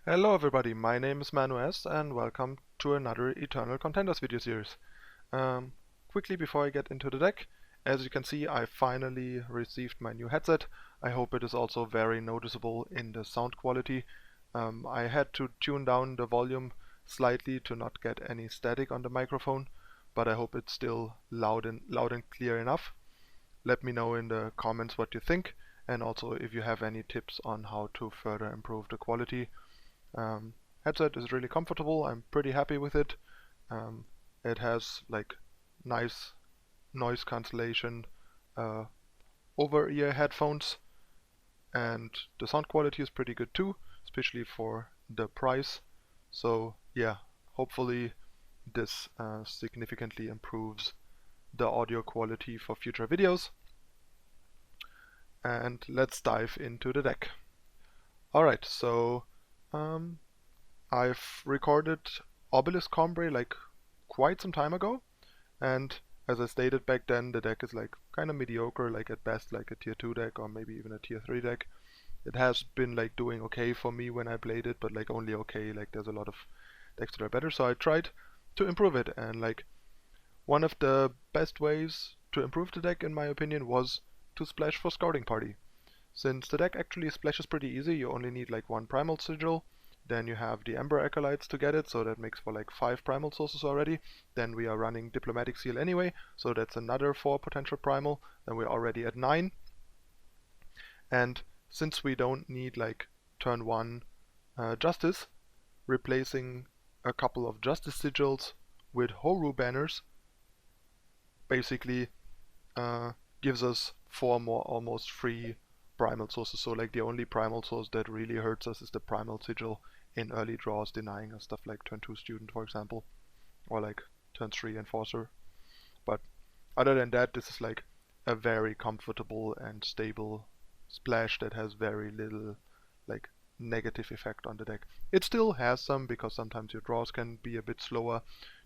Hello everybody, my name is Manu-S and welcome to another Eternal Contenders video series. Quickly before I get into the deck, as you can see I finally received my new headset. I hope it is also very noticeable in the sound quality. I had to tune down the volume slightly to not get any static on the microphone, but I hope it's still loud and clear enough. Let me know in the comments what you think, and also if you have any tips on how to further improve the quality. Headset is really comfortable. I'm pretty happy with it. It has like nice noise cancellation over-ear headphones, and the sound quality is pretty good too, especially for the price. So yeah, hopefully this significantly improves the audio quality for future videos. And let's dive into the deck. Alright, so I've recorded Obelisk Combrei like quite some time ago, and as I stated back then, the deck is like kind of mediocre, like at best like a tier 2 deck or maybe even a tier 3 deck. It has been like doing okay for me when I played it, but like only okay, like there's a lot of decks that are better, so I tried to improve it, and like one of the best ways to improve the deck in my opinion was to splash for Scouting Party. Since the deck actually splashes pretty easy, you only need like one Primal Sigil, then you have the Ember Acolytes to get it, so that makes for like 5 Primal sources already. Then we are running Diplomatic Seal anyway, so that's another 4 potential Primal, then we're already at 9. And since we don't need like turn 1 Justice, replacing a couple of Justice Sigils with Hooru banners basically gives us 4 more almost free Primal sources. So like the only Primal source that really hurts us is the Primal Sigil in early draws, denying us stuff like turn 2 Student, for example, or like turn 3 Enforcer. But other than that, this is like a very comfortable and stable splash that has very little like negative effect on the deck. It still has some, because sometimes your draws can be a bit slower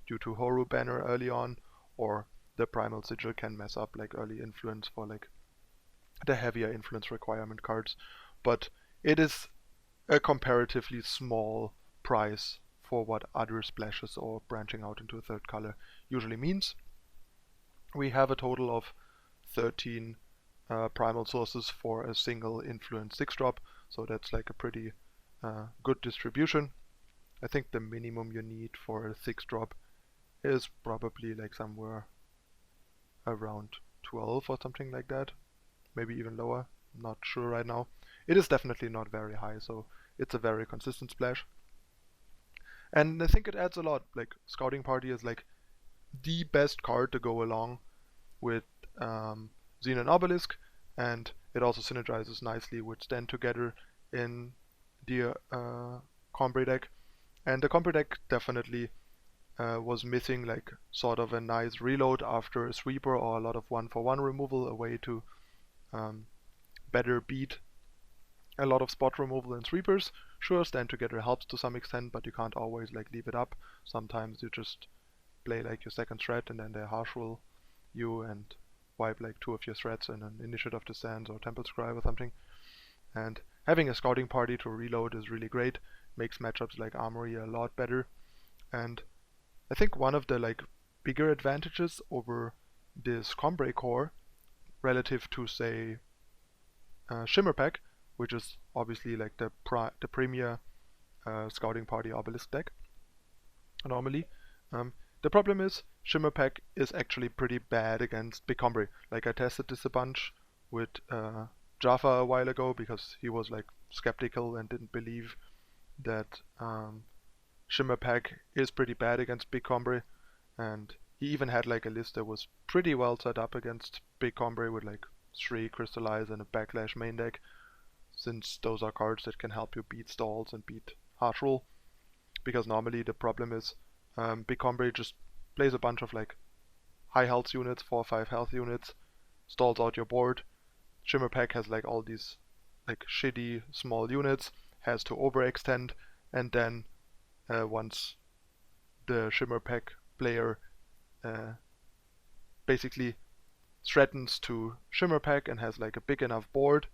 due to Hooru banner early on, or the Primal Sigil can mess up like early influence for like the heavier influence requirement cards, but it is a comparatively small price for what other splashes or branching out into a third color usually means. We have a total of 13 primal sources for a single influence 6-drop, so that's like a pretty good distribution. I think the minimum you need for a 6-drop is probably like somewhere around 12 or something like that. Maybe even lower, not sure right now. It is definitely not very high, so it's a very consistent splash. And I think it adds a lot. Like Scouting Party is like the best card to go along with Xenan Obelisk, and it also synergizes nicely with Stand Together in the Combrei deck. And the Combrei deck definitely was missing like sort of a nice reload after a sweeper or a lot of 1-for-1 removal, a way to better beat a lot of spot removal and sweepers. Sure, Stand Together helps to some extent, but you can't always like leave it up. Sometimes you just play like your second threat and then they harsh rule you and wipe like 2 of your threats in an Initiate of the Sands or Temple Scribe or something. And having a Scouting Party to reload is really great, makes matchups like Armory a lot better. And I think one of the like bigger advantages over this Combrei core relative to say Shimmer Pack, which is obviously like the premier Scouting Party Obelisk deck normally. The problem is Shimmer Pack is actually pretty bad against Big Combrei. Like I tested this a bunch with Jaffa a while ago because he was like skeptical and didn't believe that Shimmer Pack is pretty bad against Big Combrei, and he even had like a list that was pretty well set up against Big Combrei with like 3 Crystallize and a Backlash main deck, since those are cards that can help you beat stalls and beat harsh rule. Because normally the problem is Big Combrei just plays a bunch of like high health units, 4 or 5 health units, stalls out your board. Shimmer Pack has like all these like shitty small units, has to overextend, and then once the Shimmer Pack player basically threatens to Shimmer Pack and has like a big enough board,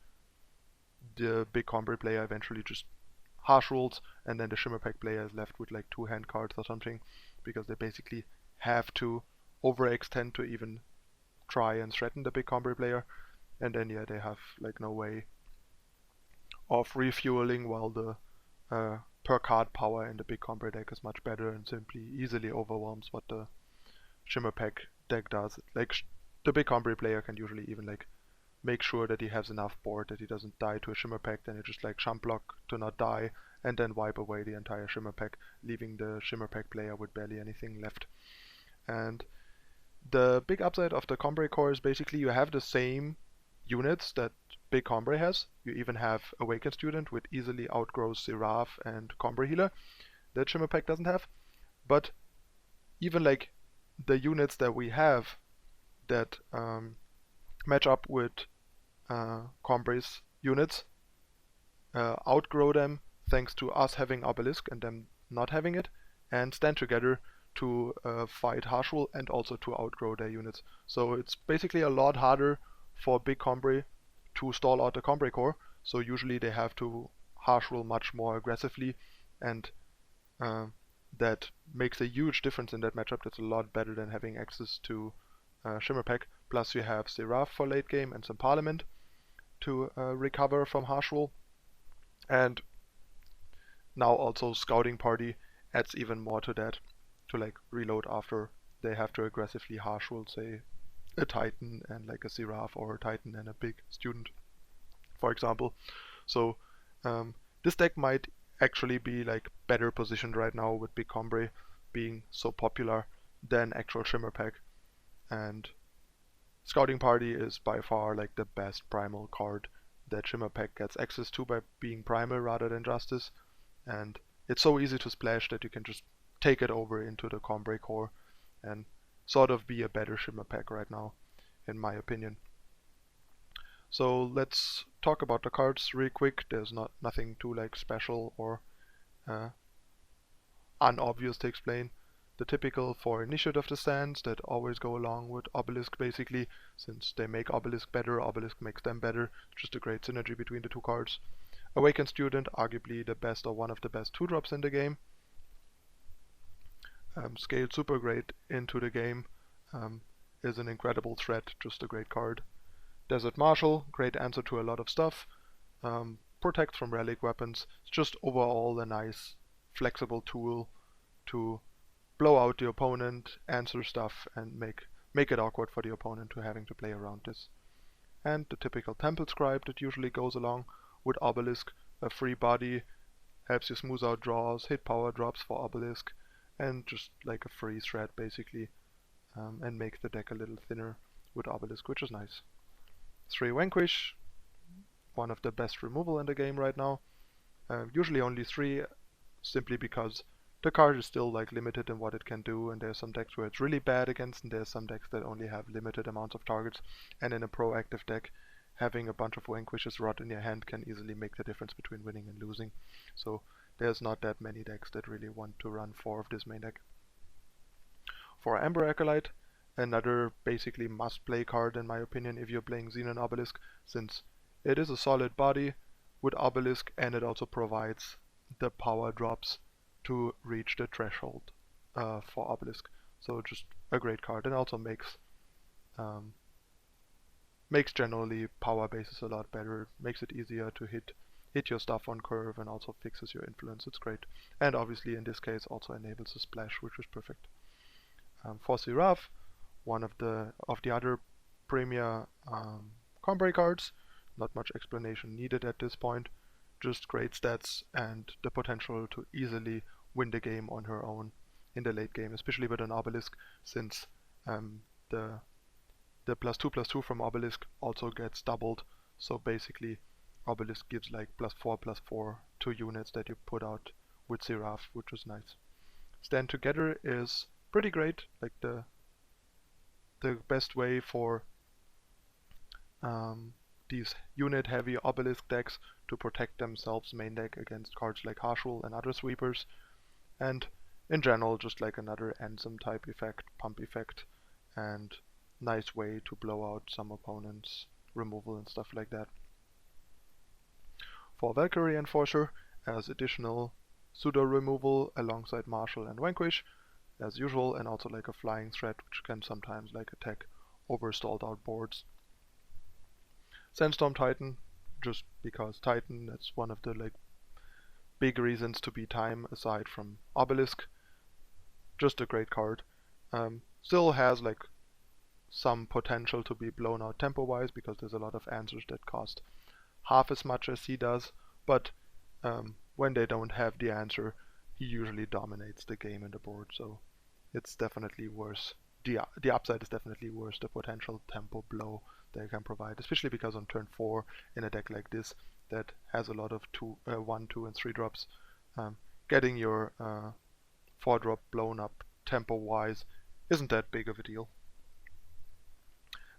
the Big Combrei player eventually just harsh rules, and then the Shimmer Pack player is left with like 2 hand cards or something, because they basically have to overextend to even try and threaten the big Combrei player, and then yeah, they have like no way of refueling, while the per card power in the big Combrei deck is much better and simply easily overwhelms what the Shimmer Pack deck does. Like the big Combrei player can usually even like make sure that he has enough board that he doesn't die to a Shimmer Pack, then he just like chump block to not die, and then wipe away the entire Shimmer Pack, leaving the Shimmer Pack player with barely anything left. And the big upside of the Combrei core is basically you have the same units that big Combrei has. You even have Awakened Student, which easily outgrows Siraf and Combrei Healer, that Shimmer Pack doesn't have. But even like the units that we have that match up with Combrei's units outgrow them thanks to us having Obelisk and them not having it, and stand together to fight harsh rule and also to outgrow their units. So it's basically a lot harder for big Combrei to stall out the Combrei core, so usually they have to harsh rule much more aggressively, and that makes a huge difference in that matchup. That's a lot better than having access to Shimmer Pack. Plus you have Siraf for late game and some Parliament to recover from harsh rule, and now also Scouting Party adds even more to that, to like reload after they have to aggressively harsh rule, say, a Titan and like a Siraf, or a Titan and a big student, for example. So this deck might actually be like better positioned right now with big Combrei being so popular than actual Shimmer Pack. And Scouting Party is by far like the best Primal card that Shimmer Pack gets access to by being Primal rather than Justice, and it's so easy to splash that you can just take it over into the Combrei core and sort of be a better Shimmer Pack right now, in my opinion. So let's talk about the cards real quick. There's nothing too like special or unobvious to explain. The typical 4 Initiate of the Sands that always go along with Obelisk basically, since they make Obelisk better, Obelisk makes them better. Just a great synergy between the two cards. Awakened Student, arguably the best or one of the best 2-drops in the game. Scaled super great into the game, is an incredible threat, just a great card. Desert Marshal, great answer to a lot of stuff. Protects from relic weapons. It's just overall a nice flexible tool to blow out the opponent, answer stuff, and make it awkward for the opponent to having to play around this. And the typical Temple Scribe that usually goes along with Obelisk, a free body, helps you smooth out draws, hit power drops for Obelisk, and just like a free threat basically, and make the deck a little thinner with Obelisk, which is nice. 3 Vanquish, one of the best removal in the game right now. Usually only 3, simply because the card is still like limited in what it can do, and there's some decks where it's really bad against, and there's some decks that only have limited amounts of targets, and in a proactive deck, having a bunch of Vanquishes rot in your hand can easily make the difference between winning and losing. So there's not that many decks that really want to run 4 of this main deck. For Amber Acolyte, another basically must-play card in my opinion if you're playing Xenan Obelisk, since it is a solid body with Obelisk, and it also provides the power drops to reach the threshold for Obelisk. So just a great card, and also makes generally power bases a lot better, makes it easier to hit your stuff on curve, and also fixes your influence. It's great, and obviously in this case also enables a splash, which is perfect. For Siraf, one of the other premier Combrei cards, not much explanation needed at this point. Just great stats and the potential to easily win the game on her own in the late game, especially with an Obelisk, since the +2/+2 from Obelisk also gets doubled. So basically Obelisk gives like +4/+4 to units that you put out with Siraf, which is nice. Stand Together is pretty great, like the best way for these unit heavy Obelisk decks to protect themselves main deck against cards like Harsh Rule and other sweepers, and in general just like another Ansem type effect, pump effect, and nice way to blow out some opponents' removal and stuff like that. For Valkyrie Enforcer, as additional pseudo removal alongside Marshal and Vanquish as usual, and also like a flying threat which can sometimes like attack over stalled out boards. Sandstorm Titan, just because Titan, that's one of the like big reasons to be time aside from Obelisk. Just a great card. Still has like some potential to be blown out tempo wise because there's a lot of answers that cost half as much as he does, but when they don't have the answer, he usually dominates the game and the board, so it's definitely worse. The upside is definitely worse the potential tempo blow they can provide, especially because on turn 4 in a deck like this that has a lot of 1, 2 and 3 drops, getting your 4 drop blown up tempo wise isn't that big of a deal.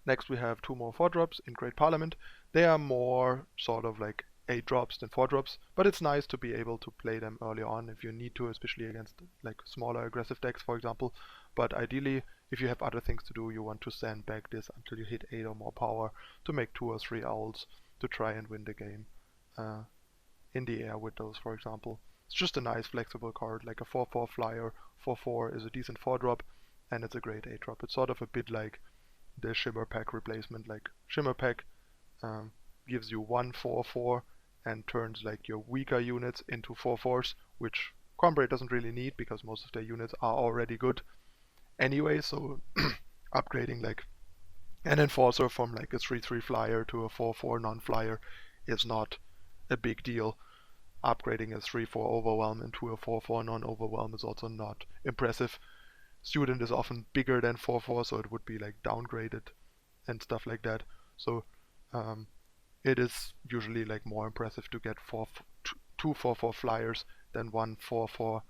Next we have 2 more 4 drops in Great Parliament. They are more sort of like 8 drops than 4 drops, but it's nice to be able to play them early on if you need to, especially against like smaller aggressive decks, for example. But ideally, if you have other things to do, you want to sandbag this until you hit 8 or more power to make 2 or 3 owls to try and win the game in the air with those, for example. It's just a nice flexible card, like a 4/4 flyer. 4/4 is a decent 4 drop, and it's a great 8 drop. It's sort of a bit like the Shimmer Pack replacement. Like Shimmer Pack gives you 1 4/4 and turns like your weaker units into 4/4s, which Combrei doesn't really need because most of their units are already good anyway, so upgrading like an enforcer from like a 3/3 flyer to a 4/4 non-flyer is not a big deal. Upgrading a 3/4 overwhelm into a 4/4 non-overwhelm is also not impressive. Student is often bigger than 4/4, so it would be like downgraded and stuff like that. So it is usually like more impressive to get 2 4/4 flyers than 1 4/4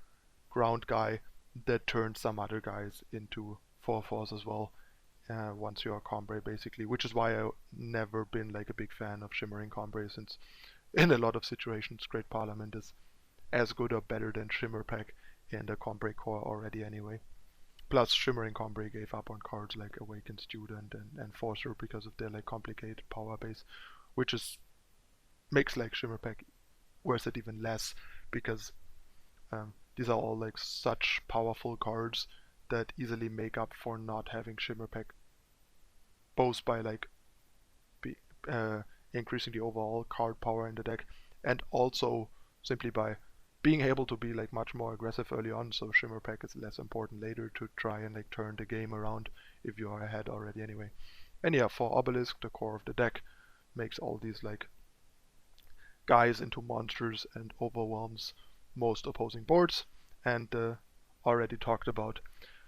ground guy that turns some other guys into 4/4s as well once you are Combrei basically, which is why I've never been like a big fan of Shimmering Combrei, since in a lot of situations Great Parliament is as good or better than Shimmer Pack in the Combrei core already anyway. Plus Shimmering Combrei gave up on cards like Awakened Student and Enforcer because of their like complicated power base, which is makes like Shimmer Pack worth it even less because these are all like such powerful cards that easily make up for not having Shimmer Pack, both by like increasing the overall card power in the deck and also simply by being able to be like much more aggressive early on, so Shimmer Pack is less important later to try and like turn the game around if you are ahead already anyway. And yeah, for Obelisk, the core of the deck makes all these like guys into monsters and overwhelms most opposing boards, and already talked about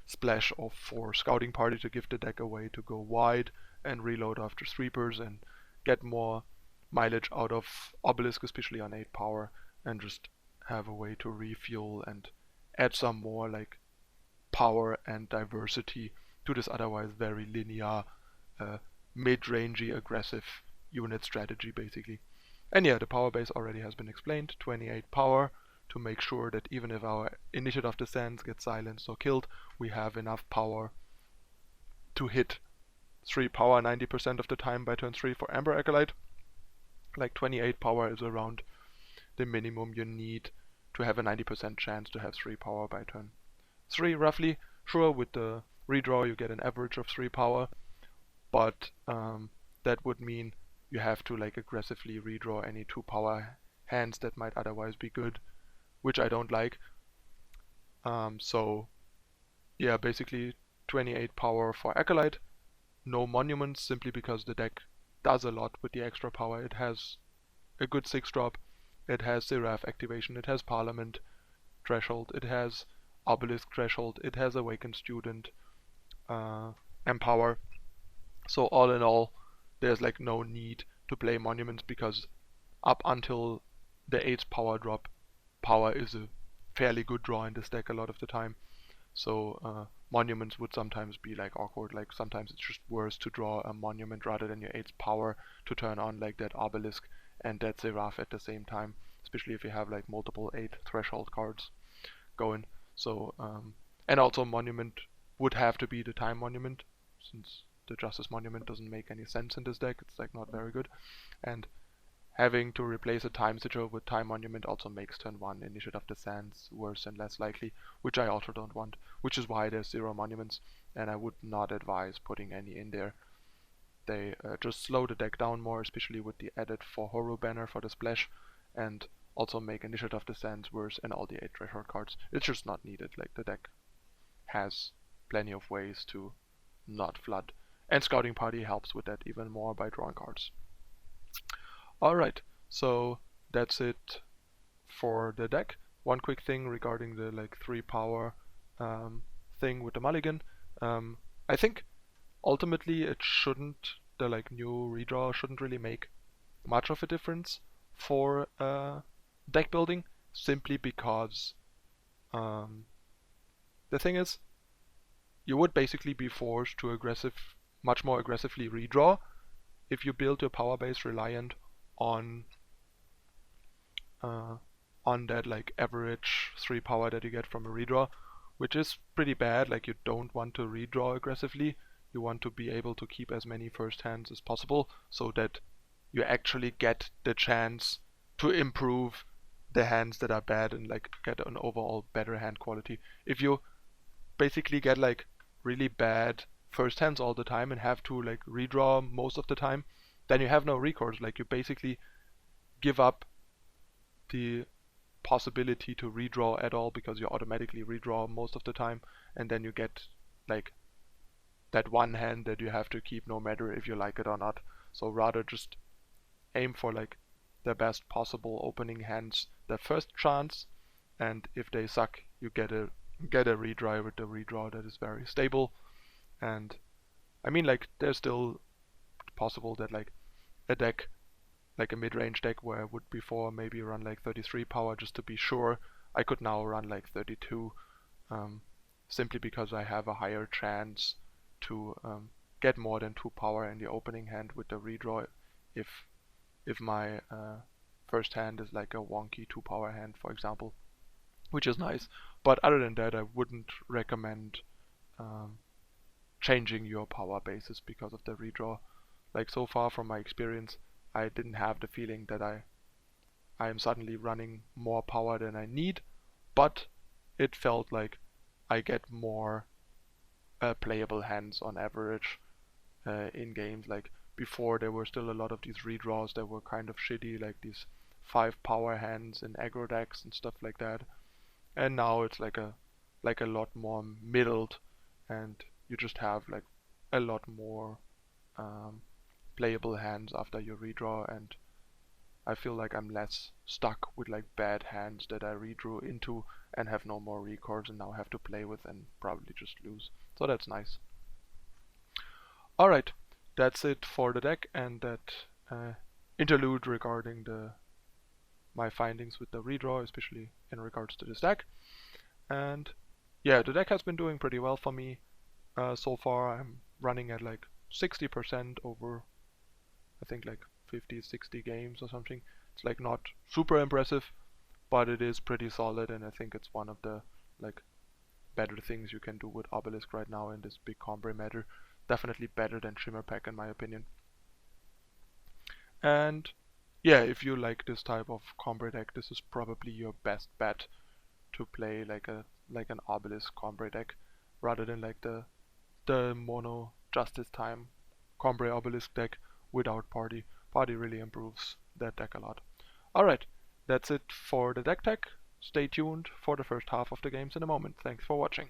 splash of 4 Scouting Party to give the deck a way to go wide and reload after sweepers and get more mileage out of Obelisk, especially on 8 power, and just have a way to refuel and add some more like power and diversity to this otherwise very linear mid-rangey aggressive unit strategy basically. And yeah, the power base already has been explained. 28 power to make sure that even if our Initiate of the Sands gets silenced or killed, we have enough power to hit 3 power 90% of the time by turn 3 for Amber Acolyte. Like 28 power is around the minimum you need to have a 90% chance to have 3 power by turn 3 roughly. Sure, with the redraw you get an average of 3 power, but that would mean you have to like aggressively redraw any 2 power hands that might otherwise be good, which I don't like. So yeah, basically 28 power for Acolyte, no monuments simply because the deck does a lot with the extra power. It has a good 6 drop, it has Siraf activation, it has Parliament threshold, it has Obelisk threshold, it has Awakened Student, Empower. So all in all, there's like no need to play monuments because up until the 8th power drop, power is a fairly good draw in this deck a lot of the time. So monuments would sometimes be like awkward, like sometimes it's just worse to draw a monument rather than your 8th power to turn on like that Obelisk and that Siraf at the same time, especially if you have like multiple 8 threshold cards going. So and also monument would have to be the time monument, since the Justice Monument doesn't make any sense in this deck. It's like not very good, and having to replace a time sigil with time monument also makes turn 1 Initiate of the Sands worse and less likely, which I also don't want, which is why there's 0 monuments, and I would not advise putting any in there. They just slow the deck down more, especially with the added for Hooru banner for the splash, and also make Initiate of the Sands worse and all the 8 threshold cards. It's just not needed. Like, the deck has plenty of ways to not flood, and Scouting Party helps with that even more by drawing cards. Alright, so that's it for the deck. One quick thing regarding the like 3 power thing with the Mulligan. I think ultimately it shouldn't, the like new redraw shouldn't really make much of a difference for deck building, simply because the thing is, you would basically be forced to much more aggressively redraw if you build your power base reliant on that like average 3 power that you get from a redraw, which is pretty bad. Like, you don't want to redraw aggressively. You want to be able to keep as many first hands as possible so that you actually get the chance to improve the hands that are bad and like get an overall better hand quality. If you basically get like really bad first hands all the time and have to like redraw most of the time, then you have no recourse. Like, you basically give up the possibility to redraw at all because you automatically redraw most of the time, and then you get like that one hand that you have to keep no matter if you like it or not. So rather just aim for like the best possible opening hands the first chance, and if they suck, you get a redraw with the redraw that is very stable. And I mean, like, there's still possible that like a deck, like a mid-range deck where I would before maybe run like 33 power just to be sure, I could now run like 32, simply because I have a higher chance to get more than 2 power in the opening hand with the redraw if my first hand is like a wonky 2 power hand, for example, which is nice. But other than that, I wouldn't recommend changing your power bases because of the redraw. Like, so far from my experience, I didn't have the feeling that I am suddenly running more power than I need, but it felt like I get more playable hands on average in games. Like, before, there were still a lot of these redraws that were kind of shitty, like these 5 power hands in aggro decks and stuff like that. And now it's like a lot more middled, and you just have like a lot more playable hands after you redraw, and I feel like I'm less stuck with like bad hands that I redrew into and have no more recourse and now have to play with and probably just lose. So that's nice. Alright, that's it for the deck and that interlude regarding my findings with the redraw, especially in regards to this deck. And yeah, the deck has been doing pretty well for me. So far I'm running at like 60% over, I think, like 50-60 games or something. It's like not super impressive, but it is pretty solid, and I think it's one of the like better things you can do with Obelisk right now in this big Combrei meta. Definitely better than Shimmer Pack in my opinion. And yeah, if you like this type of Combrei deck, this is probably your best bet to play like an Obelisk Combrei deck rather than like the mono Justice Time Combrei Obelisk deck without Party. Party really improves that deck a lot. Alright, that's it for the deck tech. Stay tuned for the first half of the games in a moment. Thanks for watching.